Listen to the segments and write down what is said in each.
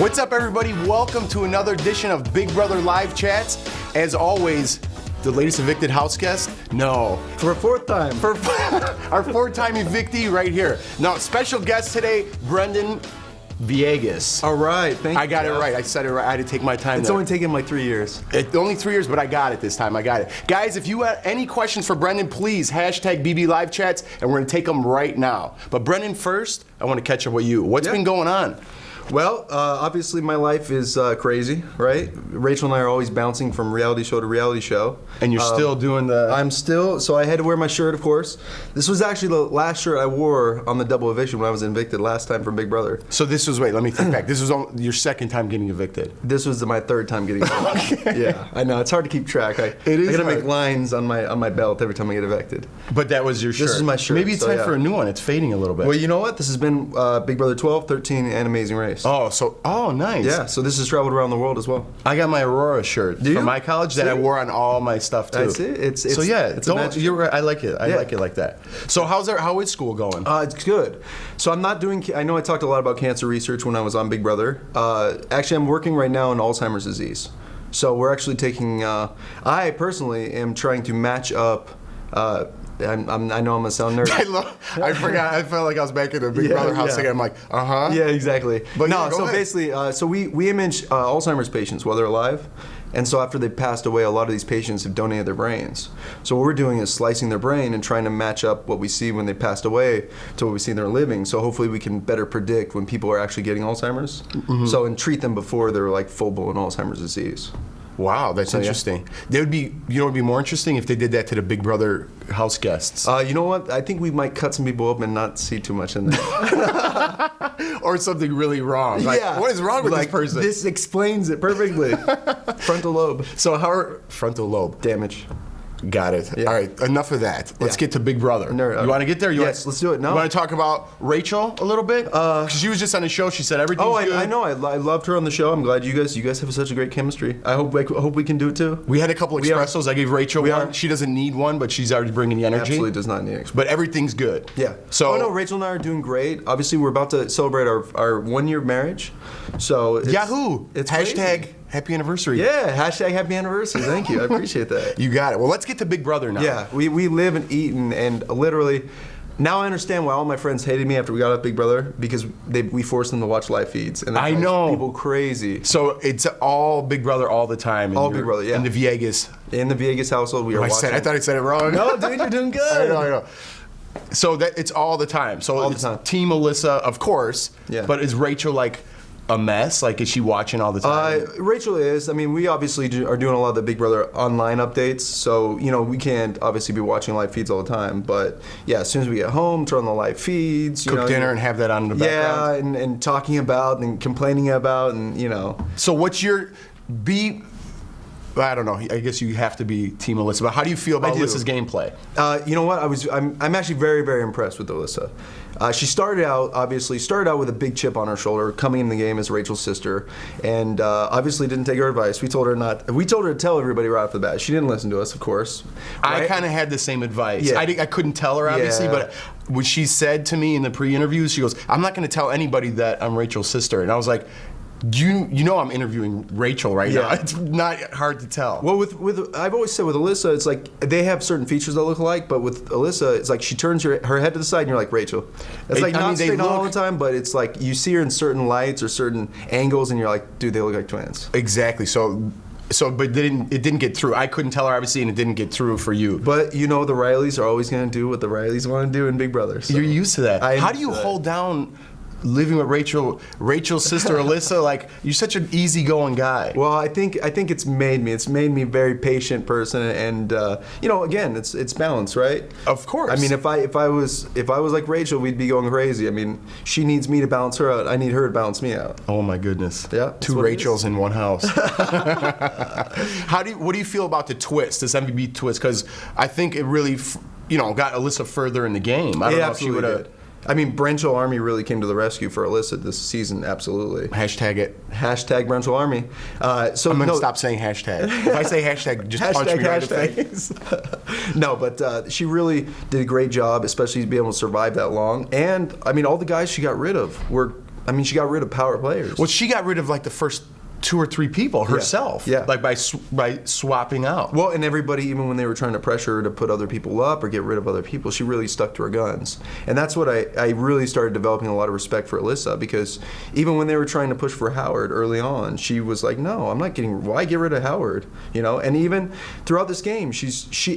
What's up, everybody? Welcome to another edition of Big Brother Live Chats. As always, the latest evicted house guest? No. For a fourth time. For our fourth-time evictee right here. Now, special guest today, Brendon Villegas. All right, thank you. I got it right. I said it right. I had to take my time. It's only taken like 3 years. Only 3 years, but I got it this time. I got it. Guys, if you have any questions for Brendon, please hashtag BB Live Chats, and we're going to take them right now. But Brendon, first, I want to catch up with you. What's been going on? Well, obviously my life is crazy, right? Rachel and I are always bouncing from reality show to reality show. And you're still doing the... I'm still, so I had to wear my shirt, of course. This was actually the last shirt I wore on the double eviction when I was evicted last time from Big Brother. So this was, wait, let me think back. This was your second time getting evicted. This was my third time getting evicted. Okay. Yeah, I know, it's hard to keep track. I gotta make lines on my belt every time I get evicted. But that was your shirt. This is my shirt. Maybe it's time for a new one. It's fading a little bit. Well, you know what? This has been Big Brother 12, 13, and Amazing Race. Oh, nice. Yeah, so this has traveled around the world as well. I got my Aurora shirt from my college that I wore on all my stuff too. I see. It's you're right. I like it. I like it like that. So how is school going? It's good. So I'm not doing. I know I talked a lot about cancer research when I was on Big Brother. Actually, I'm working right now on Alzheimer's disease. So we're actually taking. I personally am trying to match up. I know I'm gonna sound nerdy. I forgot. I felt like I was back in the Big Brother house again. I'm like, Yeah, exactly. But no, so basically, so we image Alzheimer's patients while they're alive, and so after they passed away, a lot of these patients have donated their brains. So what we're doing is slicing their brain and trying to match up what we see when they passed away to what we see in their living. So hopefully we can better predict when people are actually getting Alzheimer's. Mm-hmm. So and treat them before they're like full-blown Alzheimer's disease. Wow, that's interesting. They would be, it would be more interesting if they did that to the Big Brother house guests. You know what? I think we might cut some people up and not see too much in there. Or something really wrong. Like, what is wrong with this person? This explains it perfectly. Frontal lobe. So how are frontal lobe damage? Got it. Yeah. All right, enough of that. Let's get to Big Brother. You want to get there? Yes, let's do it. No. You want to talk about Rachel a little bit? Because she was just on the show. She said everything's good. I know. I loved her on the show. I'm glad you guys have such a great chemistry. I hope we can do it too. We had a couple espressos. I gave Rachel one. She doesn't need one, but she's already bringing the energy. Absolutely does not need espresso. But everything's good. Yeah. So. Oh no, Rachel and I are doing great. Obviously, we're about to celebrate our 1 year marriage. So Yahoo! It's hashtag crazy. Happy anniversary. Yeah, hashtag happy anniversary. Thank you. I appreciate that. You got it. Well, let's get to Big Brother now. Yeah, we live and eat and literally, now I understand why all my friends hated me after we got off Big Brother, because we forced them to watch live feeds. And I know. People crazy. So it's all Big Brother all the time. All Big Brother, yeah. In the Villegas. In the Villegas household, we are watching. I thought I said it wrong. No, dude, you're doing good. I know. So it's all the time. So all it's the time. Team Alyssa, of course. Yeah. But is Rachel like a mess? Like, is she watching all the time? Rachel is. I mean, we obviously are doing a lot of the Big Brother online updates, so we can't obviously be watching live feeds all the time. But yeah, as soon as we get home, turn on the live feeds, cook dinner and have that on in the background. Yeah, and talking about and complaining about and So what's your I don't know. I guess you have to be Team Alyssa. But how do you feel about Alyssa's gameplay? You know what? I'm actually very, very impressed with Alyssa. She started out with a big chip on her shoulder, coming in the game as Rachel's sister, and obviously didn't take her advice. We told her to tell everybody right off the bat. She didn't listen to us, of course. Right? I kind of had the same advice. Yeah. I couldn't tell her, obviously, but what she said to me in the pre-interviews, she goes, "I'm not going to tell anybody that I'm Rachel's sister," and I was like, You know I'm interviewing Rachel right now. It's not hard to tell. Well, with I've always said with Alyssa, it's like they have certain features that look alike, but with Alyssa, it's like she turns her head to the side and you're like, Rachel. It's like not straight on all the time, but it's like you see her in certain lights or certain angles and you're like, dude, they look like twins. Exactly. But it didn't get through. I couldn't tell her, obviously, and it didn't get through for you. But the Rileys are always going to do what the Rileys want to do in Big Brother. So you're used to that. How do you hold down living with Rachel's sister Alyssa? Like, you're such an easygoing guy. Well, I think it's made me a very patient person, and again, it's balance, right? Of course. I mean, if I was like Rachel, we'd be going crazy. I mean, she needs me to balance her out. I need her to balance me out. Oh my goodness. Yeah. Two Rachels in one house. What do you feel about the twist, this MVP twist? Because I think it really, got Alyssa further in the game. I don't know if she would have. I mean, Brendon Army really came to the rescue for Alyssa this season, absolutely. Hashtag it. Hashtag Brendon Army. So I'm going to stop saying hashtag. If I say hashtag, just punch me right in the face. No, but she really did a great job, especially to be able to survive that long. And, I mean, all the guys she got rid of were I mean, she got rid of power players. Well, she got rid of like the first 2 or 3 people herself. Yeah. Like by swapping out. Well, and everybody, even when they were trying to pressure her to put other people up or get rid of other people, she really stuck to her guns. And that's what I really started developing a lot of respect for Alyssa, because even when they were trying to push for Howard early on, she was like, no, I'm not why get rid of Howard? You know, and even throughout this game,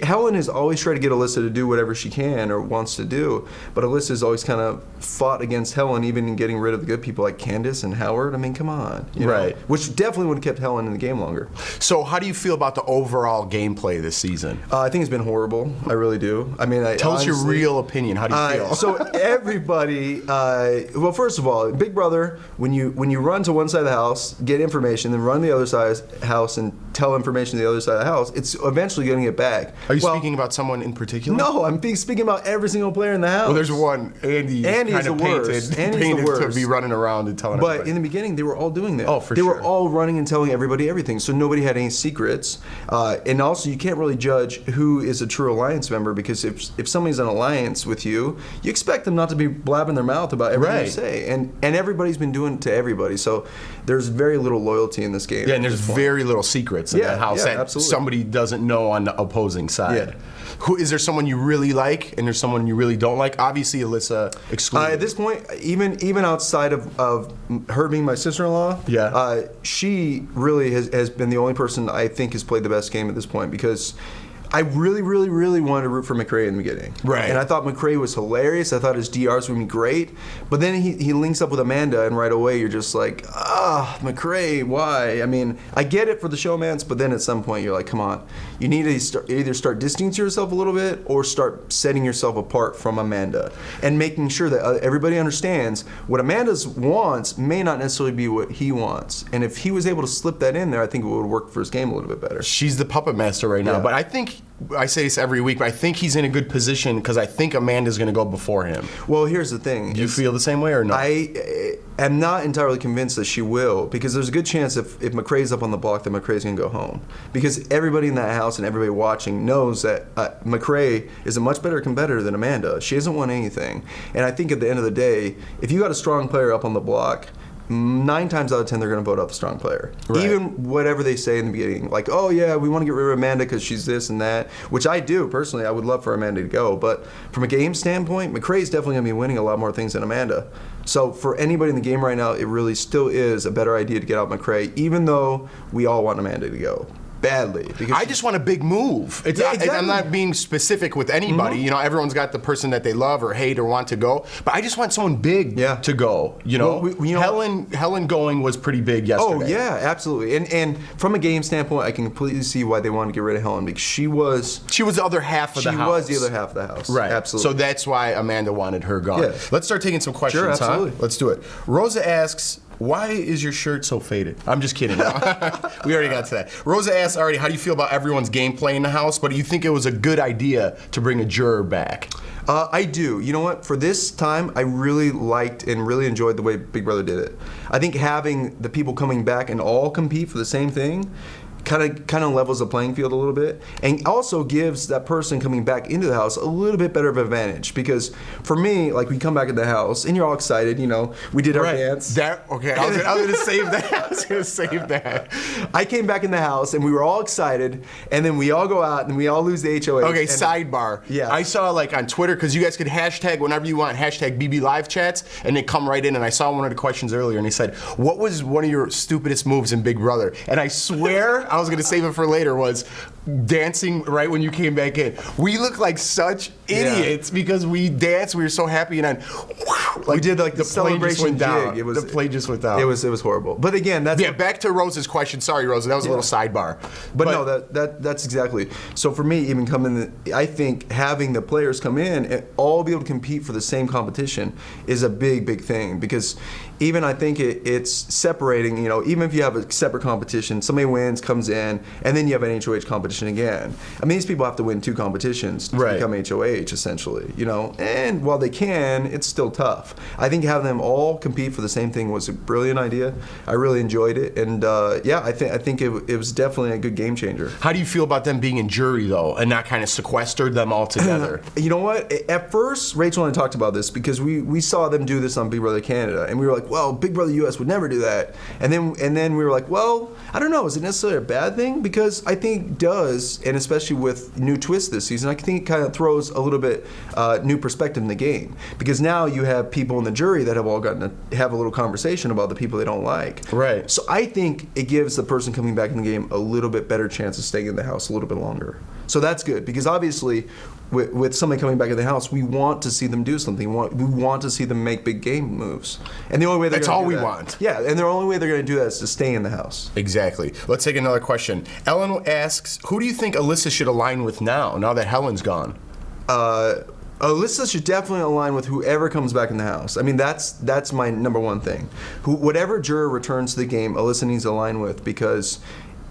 Helen has always tried to get Alyssa to do whatever she can or wants to do, but Alyssa's always kind of fought against Helen, even in getting rid of the good people like Candace and Howard. I mean, come on. You know? Right. Which definitely would have kept Helen in the game longer. So how do you feel about the overall gameplay this season? I think it's been horrible. I really do. I mean, Tell us your real opinion. How do you feel? So everybody, well, first of all, Big Brother, when you run to one side of the house, get information, then run to the other side of the house and tell information to the other side of the house, it's eventually getting it back. Are you speaking about someone in particular? No, I'm speaking about every single player in the house. Well, there's one. Andy's the worst. Andy's the worst. To be running around and telling But everybody. in the beginning, they were all doing that. Oh, for They sure. were all running and telling everybody everything, so nobody had any secrets. And also, you can't really judge who is a true alliance member, because if somebody's in alliance with you, you expect them not to be blabbing their mouth about everything Right. you say. And everybody's been doing it to everybody, so there's very little loyalty in this game. Yeah, and there's very little secrets in Yeah, that house yeah, that absolutely. somebody doesn't know on the opposing side. Yeah. Who is there someone you really like and there's someone you really don't like? Obviously, Alyssa excluded. At this point, even outside of her being my sister-in-law, she really has been the only person I think has played the best game at this point, because I really, really, really wanted to root for McRae in the beginning. Right. And I thought McRae was hilarious. I thought his DRs would be great. But then he links up with Amanda, and right away you're just like, McRae, why? I mean, I get it for the showmance, but then at some point you're like, come on. You need to either start distancing yourself a little bit or start setting yourself apart from Amanda and making sure that everybody understands what Amanda wants may not necessarily be what he wants. And if he was able to slip that in there, I think it would work for his game a little bit better. She's the puppet master right now, Yeah. but I think, I say this every week, but I think he's in a good position because I think Amanda's going to go before him. Well, here's the thing. Do you feel the same way or no? I am not entirely convinced that she will, because there's a good chance if McRae's up on the block that McRae's going to go home. Because everybody in that house and everybody watching knows that McRae is a much better competitor than Amanda. She hasn't won anything. And I think at the end of the day, if you got a strong player up on the block, 9 times out of 10 they're going to vote out the strong player. Right. Even whatever they say in the beginning, like, oh yeah, we want to get rid of Amanda because she's this and that, which I do personally. I would love for Amanda to go, but from a game standpoint, McRae's definitely going to be winning a lot more things than Amanda. So for anybody in the game right now, it really still is a better idea to get out McRae, even though we all want Amanda to go badly. Because I just want a big move. It's Yeah, exactly. I'm not being specific with anybody. Mm-hmm. You know, everyone's got the person that they love or hate or want to go. But I just want someone big to go. You know, Well, Helen going was pretty big yesterday. Oh yeah, absolutely. And from a game standpoint, I can completely see why they wanted to get rid of Helen, because she was the other half of the house. She was the other half of the house. Right. Absolutely. So that's why Amanda wanted her gone. Yeah. Let's start taking some questions, Sure, absolutely. huh? Let's do it. Rosa asks, why is your shirt so faded? I'm just kidding. We already got to that. Rosa asks already, how do you feel about everyone's gameplay in the house? But do you think it was a good idea to bring a juror back? I do. You know what? For this time, I really liked and really enjoyed the way Big Brother did it. I think having the people coming back and all compete for the same thing kind of levels the playing field a little bit, and also gives that person coming back into the house a little bit better of an advantage. Because for me, like, we come back in the house and you're all excited, you know, we did our dance. I was gonna save that. I was gonna save that. I came back in the house and we were all excited, and then we all go out and we all lose the HOH. Okay, and sidebar. Yeah. I saw, like, on Twitter, because you guys could hashtag whenever you want, hashtag BB Live Chats, and they come right in, and I saw one of the questions earlier, and they said, what was one of your stupidest moves in Big Brother? And I swear, I was going to save it for later, was dancing right when you came back in. We look like such idiots because we danced, we were so happy, and then we did like the celebration went down. jig. The plane just went down. It was horrible. But again, that's back to Rosa's question. Sorry, Rosa, that was a little sidebar. But no, that's exactly. So for me, even I think having the players come in and all be able to compete for the same competition is a big thing, because even I think it's separating, you know, even if you have a separate competition, somebody wins, comes in, and then you have an HOH competition. competition again. I mean, these people have to win 2 competitions to become HOH, essentially, you know? And while they can, it's still tough. I think having them all compete for the same thing was a brilliant idea. I really enjoyed it. And I think it was definitely a good game changer. How do you feel about them being in jury, though, and not kind of sequestered them all together? You know what? At first, Rachel and I talked about this because we saw them do this on Big Brother Canada, and we were like, well, Big Brother US would never do that. And then we were like, well, I don't know, is it necessarily a bad thing? Because I think it does, and especially with new twists this season, I think it kind of throws a little bit new perspective in the game. Because now you have people in the jury that have all gotten to have a little conversation about the people they don't like. Right. So I think it gives the person coming back in the game a little bit better chance of staying in the house a little bit longer. So that's good, because obviously with somebody coming back in the house, we want to see them do something. We want to see them make big game moves. And the only way that's all we want. Yeah, and the only way they're going to do that is to stay in the house. Exactly. Let's take another question. Ellen asks, who do you think Alyssa should align with now that Helen's gone? Alyssa should definitely align with whoever comes back in the house. I mean, that's my number one thing. Whatever juror returns to the game, Alyssa needs to align with, because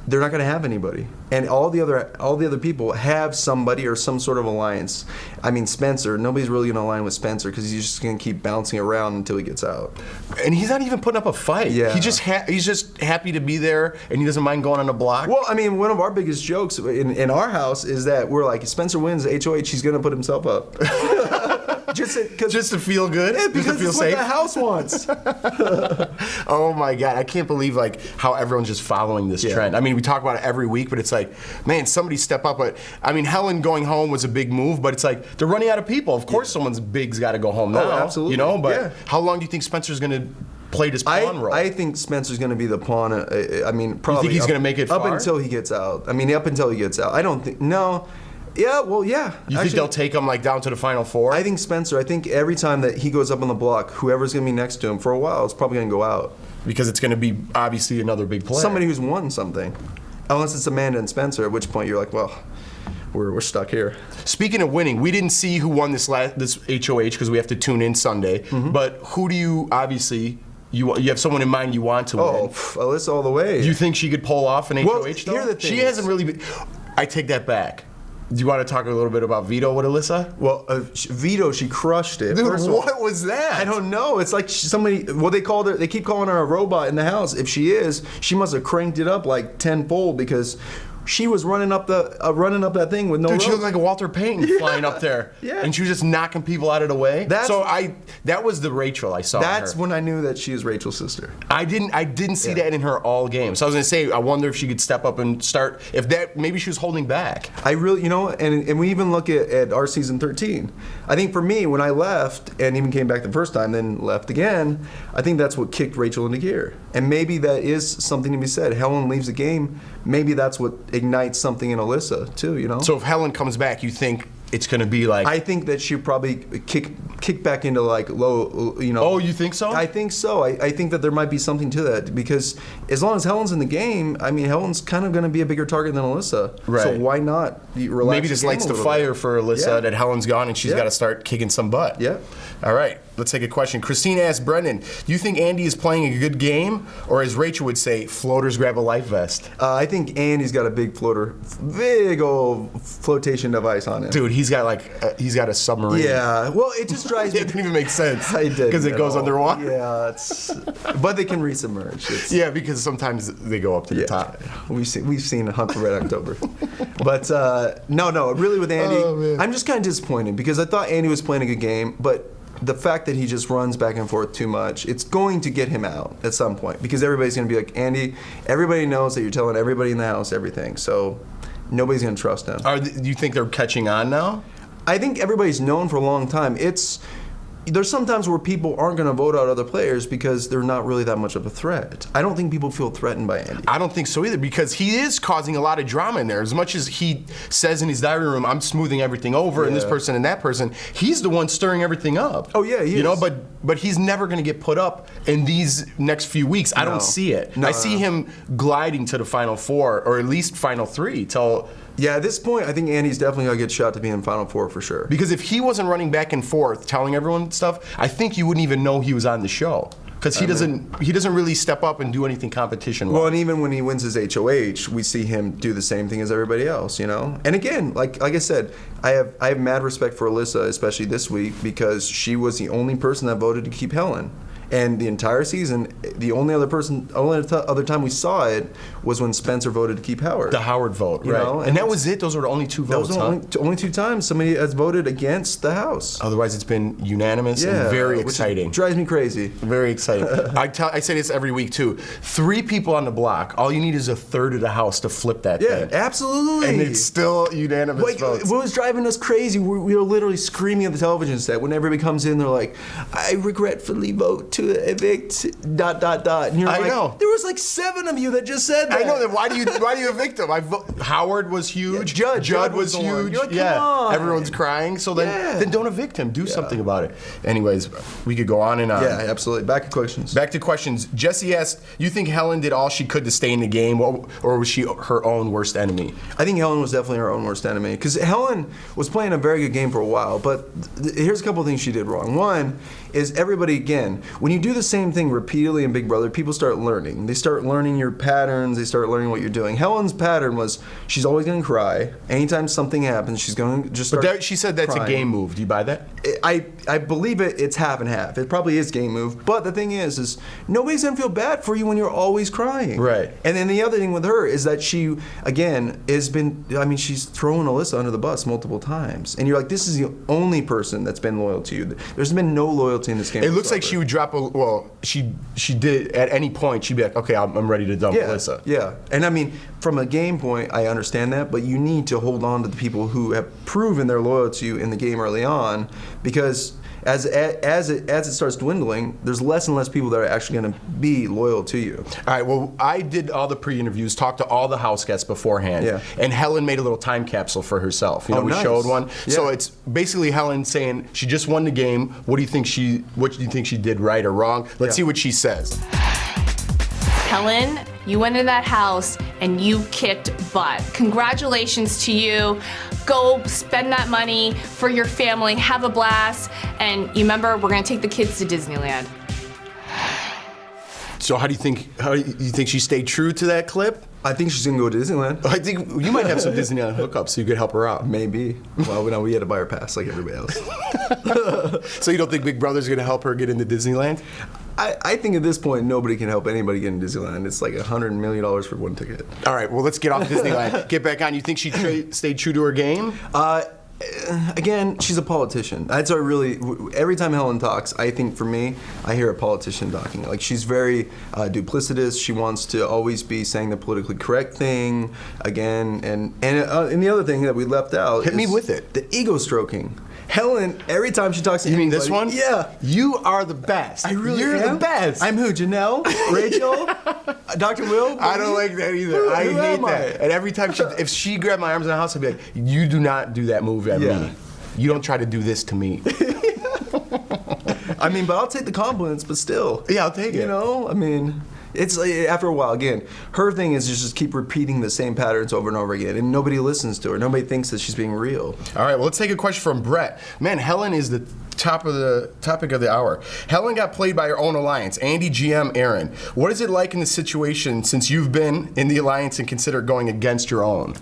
they're not going to have anybody, and all the other people have somebody or some sort of alliance. I mean, Spencer, nobody's really going to align with Spencer because he's just going to keep bouncing around until he gets out. And he's not even putting up a fight. Yeah. He's just happy to be there, and he doesn't mind going on a block. Well, I mean, one of our biggest jokes in our house is that we're like, if Spencer wins HOH, he's going to put himself up. Just to feel good? Yeah, because just to feel it's safe? what the house wants. Oh my God, I can't believe how everyone's just following this trend. I mean, we talk about it every week, but it's like, man, somebody step up. But I mean, Helen going home was a big move, but it's like they're running out of people. Of course, someone's big's got to go home now. Oh, absolutely. You know, but how long do you think Spencer's going to play this pawn role? I think Spencer's going to be the pawn. I mean, probably. You think he's going to make it far? Up until he gets out. I mean, up until he gets out. I don't think. No. Yeah, well, yeah. You think they'll take him down to the final 4? I think Spencer. I think every time that he goes up on the block, whoever's going to be next to him for a while is probably going to go out. Because it's going to be obviously another big player. Somebody who's won something. Unless it's Amanda and Spencer, at which point you're like, well, we're stuck here. Speaking of winning, we didn't see who won this HOH because we have to tune in Sunday. Mm-hmm. But who do you obviously... You have someone in mind you want to win. Oh, Alyssa all the way. Do you think she could pull off an HOH, though? Here's the thing. She hasn't really been... I take that back. Do you want to talk a little bit about Veto with Alyssa? Well, Veto, she crushed it. Dude, what was that? I don't know. It's like somebody. Well, they keep calling her a robot in the house. If she is, she must have cranked it up like tenfold because she was running up that thing with no rope. Dude, she looked like a Walter Payton flying up there. Yeah. And she was just knocking people out of the way. That was the Rachel I saw. That's when I knew that she is Rachel's sister. I didn't see that in her all game. So I was gonna say, I wonder if she could step up and start. Maybe she was holding back. I really, and we even look at our season 13. I think for me, when I left and even came back the first time, then left again, I think that's what kicked Rachel into gear. And maybe that is something to be said. Helen leaves the game. Maybe that's what ignites something in Alyssa too. So if Helen comes back, you think it's going to be like... I think that she'll probably kick back into like low, Oh, you think so? I think so. I think that there might be something to that because as long as Helen's in the game, I mean, Helen's kind of going to be a bigger target than Alyssa. Right. So why not relax? Maybe this lights the fire for Alyssa that Helen's gone and she's got to start kicking some butt. Yeah. All right. Let's take a question. Christine asked Brendon, do you think Andy is playing a good game, or as Rachel would say, floaters grab a life vest? I think Andy's got a big old flotation device on him. Dude, he's got a submarine. Yeah. Well, it just drives me. It didn't even make sense. I did because it goes underwater. Yeah. But they can resubmerge. Yeah, because sometimes they go up to the top. We've seen a Hunt for Red October. But no, really with Andy, I'm just kind of disappointed because I thought Andy was playing a good game, but the fact that he just runs back and forth too much, it's going to get him out at some point because everybody's going to be like, Andy, everybody knows that you're telling everybody in the house everything, so nobody's going to trust him. Do you think they're catching on now? I think everybody's known for a long time. There's sometimes where people aren't going to vote out other players because they're not really that much of a threat. I don't think people feel threatened by Andy. I don't think so either because he is causing a lot of drama in there. As much as he says in his diary room, I'm smoothing everything over and this person and that person, he's the one stirring everything up. Oh yeah, he is. But he's never going to get put up in these next few weeks. I don't see it. I see him gliding to the Final Four or at least Final Three till... Yeah, at this point, I think Andy's definitely going to get shot to be in Final Four for sure. Because if he wasn't running back and forth telling everyone stuff, I think you wouldn't even know he was on the show. Because he doesn't really step up and do anything competition-wise. Well, and even when he wins his HOH, we see him do the same thing as everybody else, you know? And again, like I said, I have mad respect for Alyssa, especially this week, because she was the only person that voted to keep Helen. And the entire season, the only other time we saw it was when Spencer voted to keep Howard. The Howard vote, You right? know, And that was it. Those were the only two votes. Those were only 2 times somebody has voted against the House. Otherwise, it's been unanimous and very exciting. Drives me crazy. Very exciting. I say this every week too. 3 people on the block. All you need is a third of the House to flip that Yeah, thing. absolutely. And it's still unanimous Like, votes. what was driving us crazy? We were literally screaming at the television set when everybody comes in. They're like, "I regretfully vote to evict." And you're I like, know. There was like 7 of you that just said that. I know that. Why do you evict him? Howard was huge. Yeah, Judd was was the one. huge. You're like, come on. Everyone's crying. So then don't evict him. Do something about it. Anyways, we could go on and on. Yeah, absolutely. Back to questions. Back to questions. Jesse asked, "You think Helen did all she could to stay in the game, or was she her own worst enemy?" I think Helen was definitely her own worst enemy because Helen was playing a very good game for a while, but here's a couple of things she did wrong. One is everybody, again, when you do the same thing repeatedly in Big Brother, people start learning. They start learning your patterns. They start learning what you're doing. Helen's pattern was she's always going to cry. Anytime something happens, she's going to just start She said that's crying. a game move. Do you buy that? I believe it's half and half. It probably is game move. But the thing is nobody's going to feel bad for you when you're always crying. Right. And then the other thing with her is that she, again, she's thrown Alyssa under the bus multiple times. And you're like, this is the only person that's been loyal to you. There's been no loyalty in this game. It looks like she would drop she did at any point, she'd be like, okay, I'm ready to dump Alyssa. Yeah. And I mean, from a game point, I understand that, but you need to hold on to the people who have proven their loyalty to you in the game early on, because as it starts dwindling, there's less and less people that are actually going to be loyal to you. All right, well, I did all the pre-interviews, talked to all the house guests beforehand, and Helen made a little time capsule for herself. You know, we showed one. Yeah. So it's basically Helen saying she just won the game. What do you think she did right or wrong? Let's see what she says. Helen, you went into that house and you kicked butt. Congratulations to you. Go spend that money for your family, have a blast, and you remember, we're gonna take the kids to Disneyland. So how do you think she stayed true to that clip? I think she's gonna go to Disneyland. I think you might have some Disneyland hookups so you could help her out. Maybe. Well, no, we had to buy her pass like everybody else. So you don't think Big Brother's gonna help her get into Disneyland? I think at this point, nobody can help anybody get into Disneyland. It's like $100 million for one ticket. All right, well, let's get off Disneyland. Get back on. You think she stayed true to her game? Again, she's a politician. That's every time Helen talks, I think for me, I hear a politician talking. Like, she's very duplicitous. She wants to always be saying the politically correct thing again. And the other thing that we left out Hit me with it. The ego stroking. Helen, every time she talks to You anybody, mean this one? Yeah. You are the best. You're am. the best. I'm who? Janelle? Rachel? Dr. Will? I don't like that either. I Who hate am I? that. And every time if she grabbed my arms in the house, I'd be like, you do not do that move at me. You don't try to do this to me. I mean, but I'll take the compliments, but still. Yeah, I'll take it. You know, I mean, it's like, after a while, again, her thing is just keep repeating the same patterns over and over again, and nobody listens to her. Nobody thinks that she's being real. All right, well, let's take a question from Brett. Man, Helen is the topic of the hour. Helen got played by her own alliance, Andy, GM, Aaron. What is it like in the situation since you've been in the alliance and consider going against your own?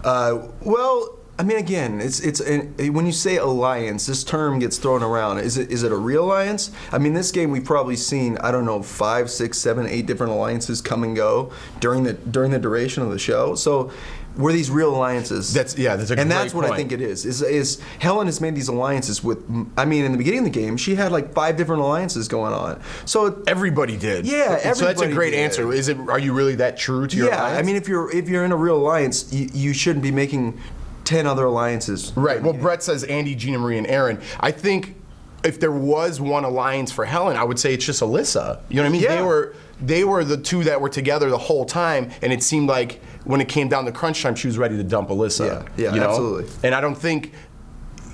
Well, I mean, again, when you say alliance, this term gets thrown around. Is it a real alliance? I mean, this game we've probably seen, I don't know, 5, 6, 7, 8 different alliances come and go during the duration of the show. So were these real alliances? That's a great point. And that's what I think it is. Is Helen has made these alliances with, I mean, in the beginning of the game, she had like 5 different alliances going on. So everybody did. Yeah, everybody So that's a great did. answer. Are you really that true to your alliance? Yeah, I mean, if you're in a real alliance, you shouldn't be making 10 other alliances. Right. Well, Brett says Andy, Gina Marie, and Aaron. I think if there was one alliance for Helen, I would say it's just Alyssa. You know what I mean? Yeah. They were the two that were together the whole time, and it seemed like when it came down to crunch time, she was ready to dump Alyssa. Yeah, you know? absolutely. And I don't think,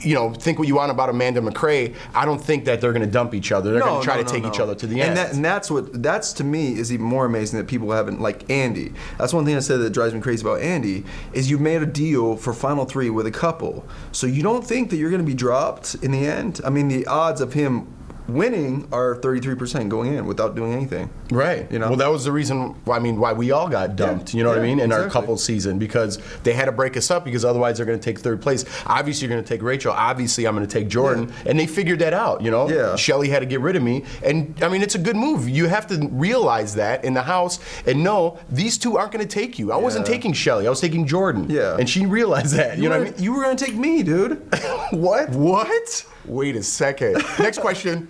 think what you want about Amanda McRae. I don't think that they're going to dump each other. They're going to try to take each other to the end. And that's to me is even more amazing that people haven't, like Andy. That's one thing I said that drives me crazy about Andy is you've made a deal for Final 3 with a couple. So you don't think that you're going to be dropped in the end? I mean, the odds of him winning are 33% going in without doing anything. Right. You know? Well, that was the reason. Why we all got dumped. Yeah. You know what I Yeah, mean? In our exactly. couple season, because they had to break us up, because otherwise they're going to take third place. Obviously, you're going to take Rachel. Obviously, I'm going to take Jordan, and they figured that out. You know. Yeah. Shelly had to get rid of me, and I mean, it's a good move. You have to realize that in the house and know these two aren't going to take you. I wasn't taking Shelly. I was taking Jordan. Yeah. And she realized that. You know what I mean? You were going to take me, dude. What? What? Wait a second. Next question.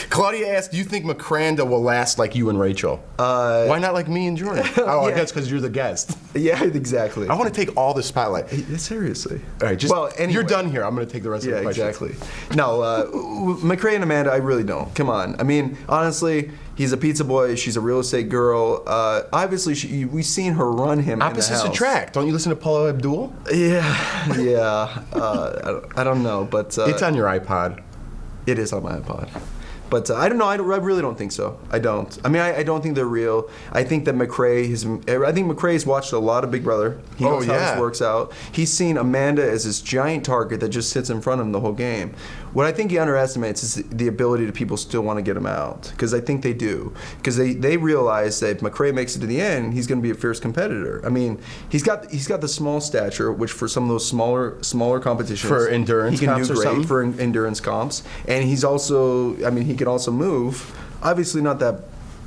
Claudia asked, do you think McCranda will last like you and Rachel? Why not like me and Jordan? Oh, I guess because you're the guest. Yeah, exactly. I want to take all the spotlight. Seriously. All right, just, anyway. you're done here. I'm going to take the rest of the questions. Exactly. No, McCrae and Amanda, I really don't. Come on. I mean, honestly, he's a pizza boy. She's a real estate girl. Obviously, we've seen her run him Opposites in the house. attract. Don't you listen to Paula Abdul? Yeah. I don't know, but It's on your iPod. it is on my iPod. But I don't know. I really don't think so. I don't. I mean, I don't think they're real. I think that McCrae's watched a lot of Big Brother. He knows how this works out. He's seen Amanda as this giant target that just sits in front of him the whole game. What I think he underestimates is the ability to people still want to get him out, because I think they do. Because they realize that if McCrae makes it to the end, he's going to be a fierce competitor. I mean, he's got the small stature, which for some of those smaller competitions, For endurance he can comps do or great something? for endurance comps. And he's also, I mean, he can also move. Obviously, not that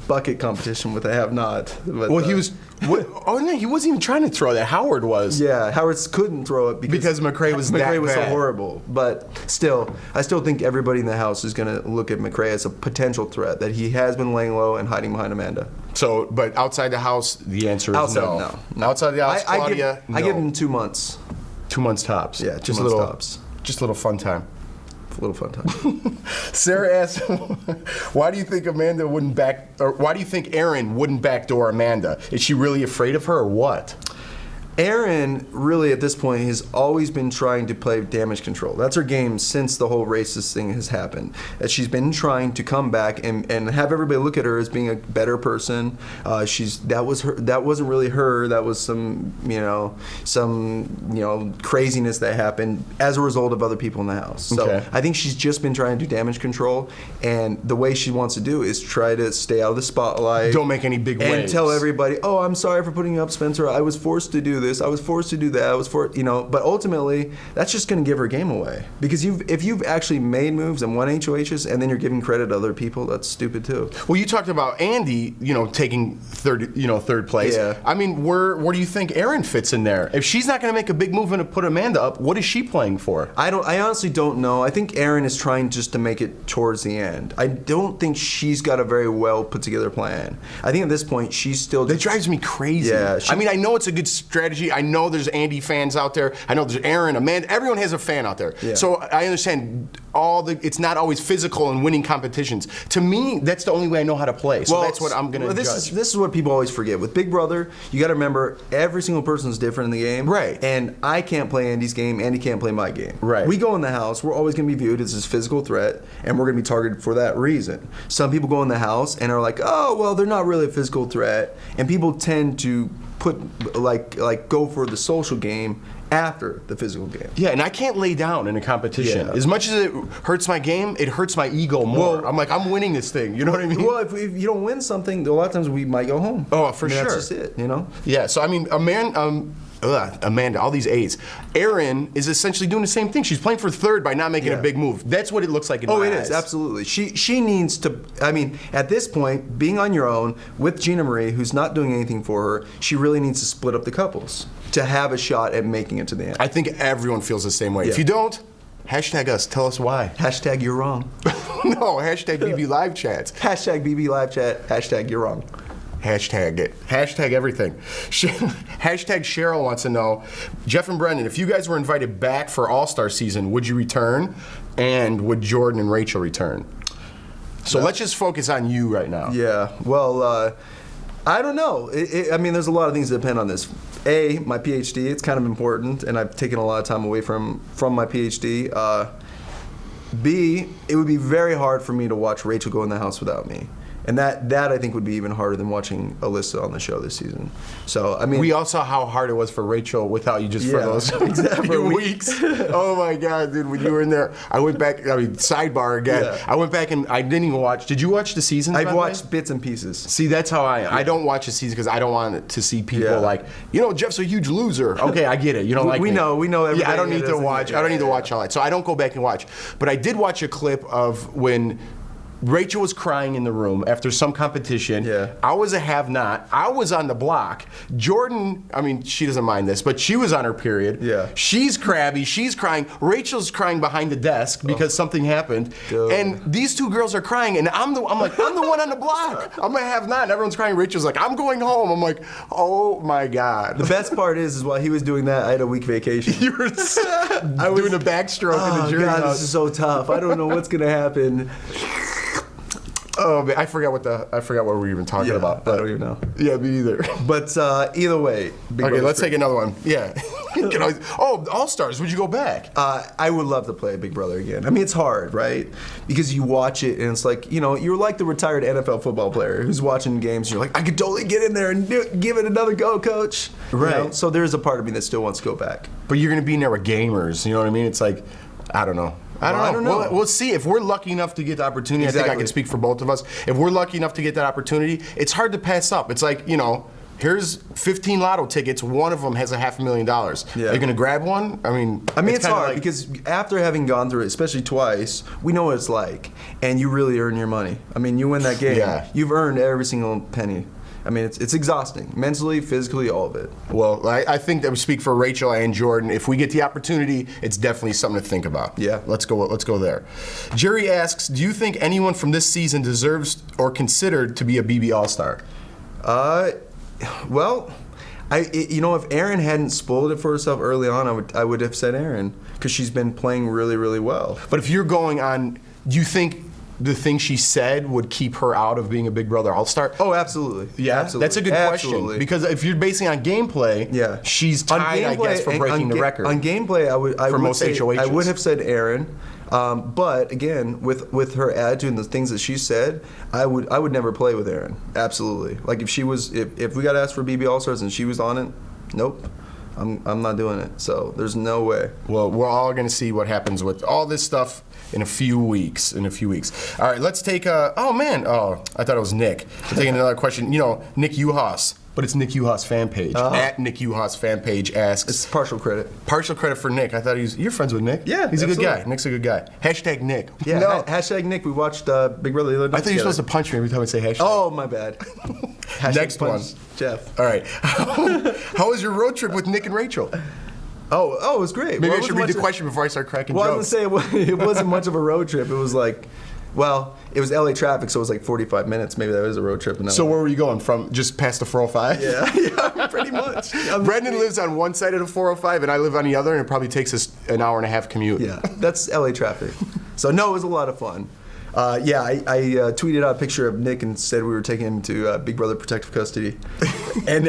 bucket competition with a have-not. But, Well, he was. Oh no, he wasn't even trying to throw that. Howard was. Yeah, Howard couldn't throw it because McCrae was that so bad. horrible. But still, I still think everybody in the house is going to look at McCrae as a potential threat, that he has been laying low and hiding behind Amanda. So, but outside the house, the answer is Outside, no. Outside the house, Claudia, I give him 2 months. 2 months tops. Yeah, 2 just months a little tops. Just a little fun time. A little fun time. Sarah asked, why do you think why do you think Aaron wouldn't backdoor Amanda? Is she really afraid of her or what? Erin, really, at this point, has always been trying to play damage control. That's her game since the whole racist thing has happened. That she's been trying to come back and have everybody look at her as being a better person. That wasn't really her. That was some craziness that happened as a result of other people in the house. So Okay. I think she's just been trying to do damage control, and the way she wants to do is try to stay out of the spotlight. Don't make any big and waves. tell everybody, "Oh, I'm sorry for putting you up, Spencer. I was forced to do this. I was forced to do that. But ultimately, that's just going to give her game away. Because if you've actually made moves and won HOHs, and then you're giving credit to other people, that's stupid too. Well, you talked about Andy, taking third place. Yeah. I mean, where do you think Aaron fits in there? If she's not going to make a big move and put Amanda up, what is she playing for? I honestly don't know. I think Erin is trying just to make it towards the end. I don't think she's got a very well put together plan. I think at this point she's still. That drives me crazy. Yeah, I mean, I know it's a good strategy. I know there's Andy fans out there. I know there's Aaron, Amanda. Everyone has a fan out there. Yeah. So I understand it's not always physical and winning competitions. To me, that's the only way I know how to play. So that's what I'm going to judge. This is what people always forget. With Big Brother, you got to remember every single person is different in the game. Right. And I can't play Andy's game. Andy can't play my game. Right. We go in the house. We're always going to be viewed as this physical threat, and we're going to be targeted for that reason. Some people go in the house and are like, oh, well, they're not really a physical threat, and people tend to put go for the social game after the physical game. Yeah, and I can't lay down in a competition. Yeah. As much as it hurts my game, it hurts my ego more. Well, I'm winning this thing. You know what I mean? Well, if you don't win something, a lot of times we might go home. Oh, for sure. That's just it, Yeah, so I mean, Amanda, all these A's. Erin is essentially doing the same thing. She's playing for third by not making a big move. That's what it looks like in my eyes. Oh, it is, absolutely. She needs to, I mean, at this point, being on your own with Gina Marie, who's not doing anything for her, she really needs to split up the couples to have a shot at making it to the end. I think everyone feels the same way. Yeah. If you don't, hashtag us. Tell us why. Hashtag you're wrong. No, hashtag BB Live Chats. Hashtag BB Live Chat. Hashtag you're wrong. Hashtag it. Hashtag everything. Hashtag Cheryl wants to know, Jeff and Brendon, if you guys were invited back for All-Star season, would you return? And would Jordan and Rachel return? So let's just focus on you right now. Yeah, well, I don't know. I mean, there's a lot of things that depend on this. A, my PhD, it's kind of important, and I've taken a lot of time away from my PhD. B, it would be very hard for me to watch Rachel go in the house without me. And that I think would be even harder than watching Alyssa on the show this season. So, I mean... We all saw how hard it was for Rachel without you just for those few weeks. Oh my God, dude, when you were in there, I went back, sidebar again. Yeah. I went back and I didn't even watch. Did you watch the seasons? I've watched bits and pieces. See, that's how I am. Yeah. I don't watch the season because I don't want to see people like, Jeff's a huge loser. Okay, I get it. You don't like we me. We know everything. Yeah, I don't need to watch. I don't need to watch highlights. So I don't go back and watch. But I did watch a clip of when Rachel was crying in the room after some competition. Yeah. I was a have-not. I was on the block. Jordan, she doesn't mind this, but she was on her period. Yeah. She's crabby. She's crying. Rachel's crying behind the desk because something happened. Dude. And these two girls are crying, and I'm the one on the block. I'm a have-not, and everyone's crying. Rachel's like, I'm going home. I'm like, oh my God. The best part is while he was doing that, I had a week vacation. You were doing a backstroke in the jury God, house. this is so tough. I don't know what's gonna happen. Oh man, I forgot what we were even talking about. I don't even know. Yeah, me either. But either way. Okay, let's take another one. Yeah. All-Stars, would you go back? I would love to play Big Brother again. It's hard, right? Because you watch it and it's like, you're like the retired NFL football player who's watching games and you're like, I could totally get in there and give it another go, coach. Right. So there's a part of me that still wants to go back. But you're going to be in there with gamers, you know what I mean? It's like, I don't know. I don't know. We'll see. If we're lucky enough to get the opportunity, I think I can speak for both of us. If we're lucky enough to get that opportunity, it's hard to pass up. It's like, here's 15 lotto tickets. One of them has $500,000. Yeah. Are you going to grab one? It's hard because after having gone through it, especially twice, we know what it's like. And you really earn your money. You win that game. Yeah. You've earned every single penny. It's exhausting, mentally, physically, all of it. Well, I think that we speak for Rachel and Jordan. If we get the opportunity, it's definitely something to think about. Yeah. Let's go there. Jerry asks, do you think anyone from this season deserves or considered to be a BB All-Star? Well, if Erin hadn't spoiled it for herself early on, I would have said Erin because she's been playing really, really well. But if you're going on, do you think the thing she said would keep her out of being a Big Brother All-Star? Oh, absolutely. Yeah, absolutely. That's a good question. Because if you're basing on gameplay, she's tied, I guess, for breaking the record. On gameplay, I would say, HOHs. I would have said Erin. But again, with her attitude and the things that she said, I would never play with Erin. Absolutely. Like if we got asked for BB All-Stars and she was on it, nope. I'm not doing it. So there's no way. Well, we're all going to see what happens with all this stuff in a few weeks. All right, let's take I thought it was Nick. We're taking another question. Nick Uhas. But it's Nick Uhas fan page. At Nick Uhas fan page asks. It's partial credit. Partial credit for Nick. I thought you're friends with Nick? Yeah, he's absolutely. a good guy. Nick's a good guy. Hashtag Nick. Yeah, no. Hashtag Nick. We watched Big Brother the other day. I thought you were supposed to punch me every time I say hashtag. Oh, my bad. Next one. Jeff. All right. How was your road trip with Nick and Rachel? Oh, it was great. Maybe I should read the question before I start cracking jokes. I was going to say, it wasn't much of a road trip. It was like, it was LA traffic, so it was like 45 minutes. Maybe that was a road trip. So where were you going? From just past the 405? Yeah, pretty much. Brendon lives on one side of the 405, and I live on the other, and it probably takes us an hour and a half commute. Yeah, that's LA traffic. So no, it was a lot of fun. I tweeted out a picture of Nick and said we were taking him to Big Brother protective custody. And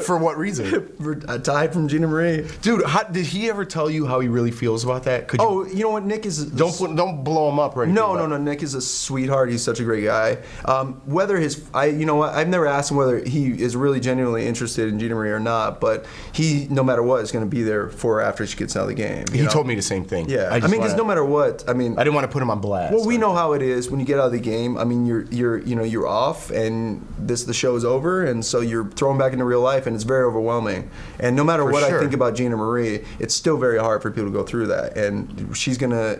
for what reason? For a tie from Gina Marie. Dude, did he ever tell you how he really feels about that? You know what? Nick is... Don't blow him up or anything. No. Nick is a sweetheart. He's such a great guy. I've never asked him whether he is really genuinely interested in Gina Marie or not, but he, no matter what, is going to be there for her after she gets out of the game. He told me the same thing. Yeah. Because no matter what, I didn't want to put him on blast. Well, we know how it is when you get out of the game. You're off, and the show is over, and so you're thrown back into real life, and it's very overwhelming. And no matter what I think about Gina Marie, it's still very hard for people to go through that. And she's gonna,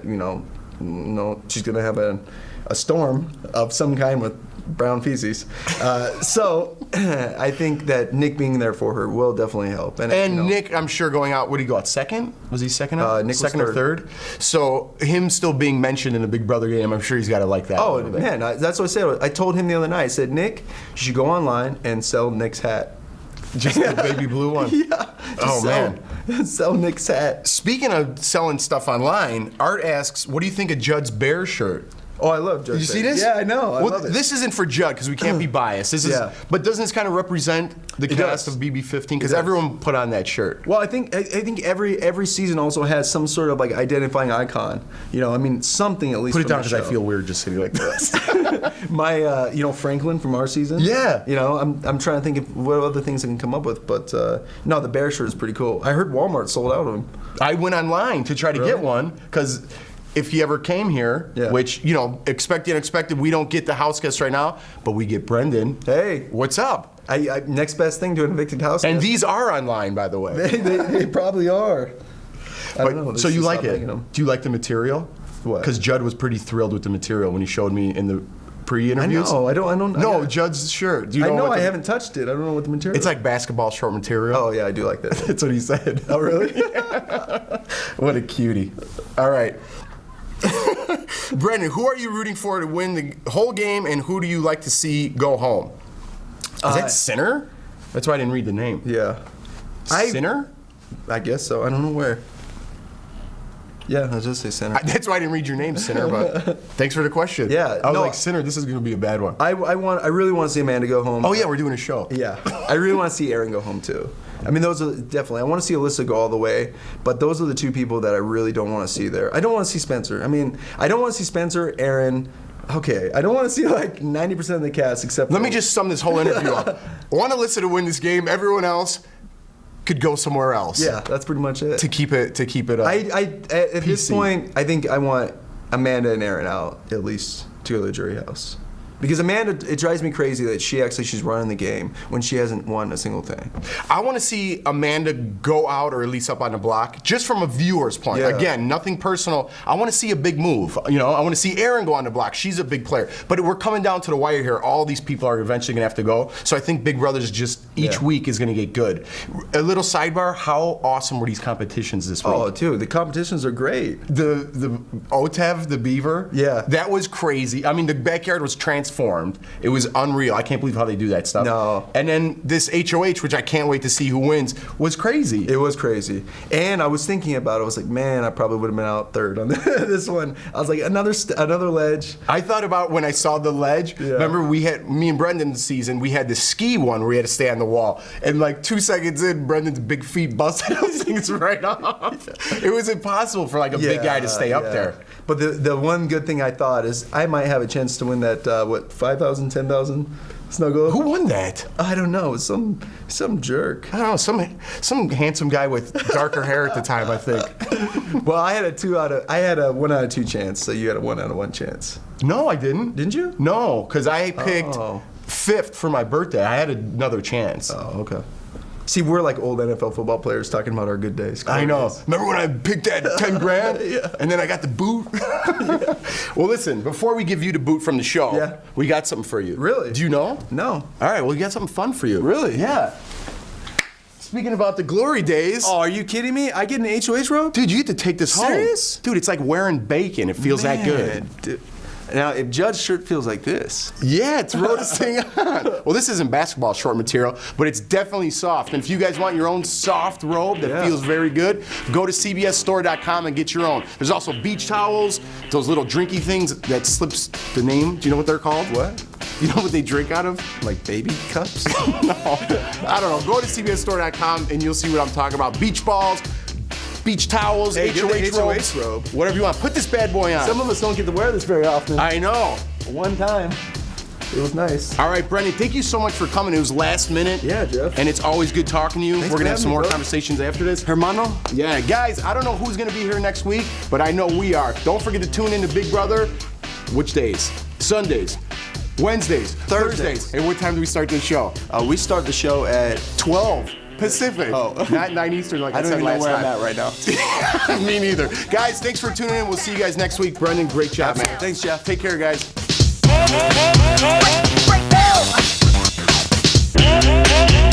she's gonna have a storm of some kind with brown feces. So I think that Nick being there for her will definitely help. And Nick, I'm sure going out, would he go out second? Was he second out? Nick second was or third? So him still being mentioned in the Big Brother game, I'm sure he's got to like that. Oh, man, that's what I said. I told him the other night, I said, Nick, you should go online and sell Nick's hat. Just the baby blue one? Yeah. Man. Sell Nick's hat. Speaking of selling stuff online, Art asks, what do you think of Judd's bear shirt? Oh, I love Judd. You see this? Yeah, I know. I well, love it. this isn't for Judd because we can't be biased. This is, Yeah. but doesn't this kind of represent the cast does. of BB-15? Because does. everyone put on that shirt. Well, I think every season also has some sort of like identifying icon. You know, I mean something at least. Put it from down the because I show. feel weird just sitting like this. My, Franklin from our season. Yeah. You know, I'm trying to think of what other things I can come up with, but no, the bear shirt is pretty cool. I heard Walmart sold out of them. I went online to try to get one because if he ever came here, Yeah. which, expected and unexpected, we don't get the house guests right now, but we get Brendon. Hey. What's up? I next best thing to an evicted house. And guest. these are online, by the way. they probably are. I don't know. So you Just like stop it? making them. Do you like the material? What? Because Judd was pretty thrilled with the material when he showed me in the I pre-interviews. know. I don't. No, Judd's shirt. Do you I know know. what I the- haven't touched it. I don't know what the material. It's like basketball short material. Oh yeah, I do like that. That's what he said. Oh really? What a cutie. All right. Brendon, who are you rooting for to win the whole game, and who do you like to see go home? Is that Sinner? That's why I didn't read the name. Yeah. Sinner? I guess so. I don't know where. Yeah, I'll just say center. That's why I didn't read your name, Sinner, but thanks for the question. Yeah, I was no, like, Sinner, this is going to be a bad one. I really want to see Amanda go home. Oh, yeah, we're doing a show. Yeah, I really want to see Aaron go home too. I mean, those are definitely. I want to see Alyssa go all the way, but those are the two people that I really don't want to see there. I don't want to see Spencer. I mean, I don't want to see Spencer, Aaron. Okay, I don't want to see like 90% of the cast except. Let me just sum this whole interview up. I want Alyssa to win this game. Everyone else could go somewhere else. Yeah, that's pretty much it. To keep it up. At this PC. point, I think I want Amanda and Aaron out at least to go to the jury house. Because Amanda, it drives me crazy that she's running the game when she hasn't won a single thing. I want to see Amanda go out or at least up on the block, just from a viewer's point. Yeah. Again, nothing personal. I want to see a big move. I want to see Erin go on the block. She's a big player. But we're coming down to the wire here. All these people are eventually going to have to go. So I think Big Brother's just each week is going to get good. A little sidebar, how awesome were these competitions this week? Oh, dude, the competitions are great. The OTEV, the beaver, Yeah. that was crazy. I mean, the backyard was transformed. It was unreal. I can't believe how they do that stuff. No. And then this HOH, which I can't wait to see who wins, was crazy. It was crazy. And I was thinking about it. I was like, man, I probably would have been out third on this one. I was like, another ledge. I thought about when I saw the ledge. Yeah. Remember, me and Brendon's season, we had the ski one where we had to stay on the wall. And like 2 seconds in, Brendon's big feet busted those things right off. It was impossible for like a big guy to stay up there. But the one good thing I thought is I might have a chance to win that, 5,000, 10,000 snuggle? Who won that? I don't know. Some jerk. I don't know, some handsome guy with darker hair at the time, I think. Well, I had a 1 out of 2 chance, so you had a 1 out of 1 chance. No, I didn't. Didn't you? No, because I picked Oh. 5th for my birthday. I had another chance. Oh, okay. See, we're like old NFL football players talking about our good days. I know. Remember when I picked that 10 grand? Yeah. And then I got the boot? Well, listen, before we give you the boot from the show, we got something for you. Really? Do you know? No. All right, well, we got something fun for you. Really? Yeah. Speaking about the glory days. Oh, are you kidding me? I get an HOH robe? Dude, you get to take this Serious? home. Dude, it's like wearing bacon. It feels that good. Dude. Now, if Judd's shirt feels like this. Yeah, throw this thing on. Well, this isn't basketball short material, but it's definitely soft. And if you guys want your own soft robe that feels very good, go to cbsstore.com and get your own. There's also beach towels, those little drinky things that slips the name. Do you know what they're called? What? You know what they drink out of? Like baby cups? No, I don't know. Go to cbsstore.com and you'll see what I'm talking about. Beach balls, beach towels, Hey, get the HOH HOH robe. whatever you want. Put this bad boy on. Some of us don't get to wear this very often. I know. One time. It was nice. All right, Brendon, thank you so much for coming. It was last minute. Yeah, Jeff. And it's always good talking to you. Thanks We're going to for have some having me, more bro. conversations after this. Hermano? Yeah, guys, I don't know who's going to be here next week, but I know we are. Don't forget to tune in to Big Brother. Which days? Sundays, Wednesdays, Thursdays. And what time do we start the show? We start the show at 12 Pacific. Oh. Not 9 Eastern like I, I don't said even know last where time. I'm at right now. Me neither. Guys, thanks for tuning in. We'll see you guys next week. Brendon, great job, man. Thanks, Jeff. Take care, guys. Break, break, break, break.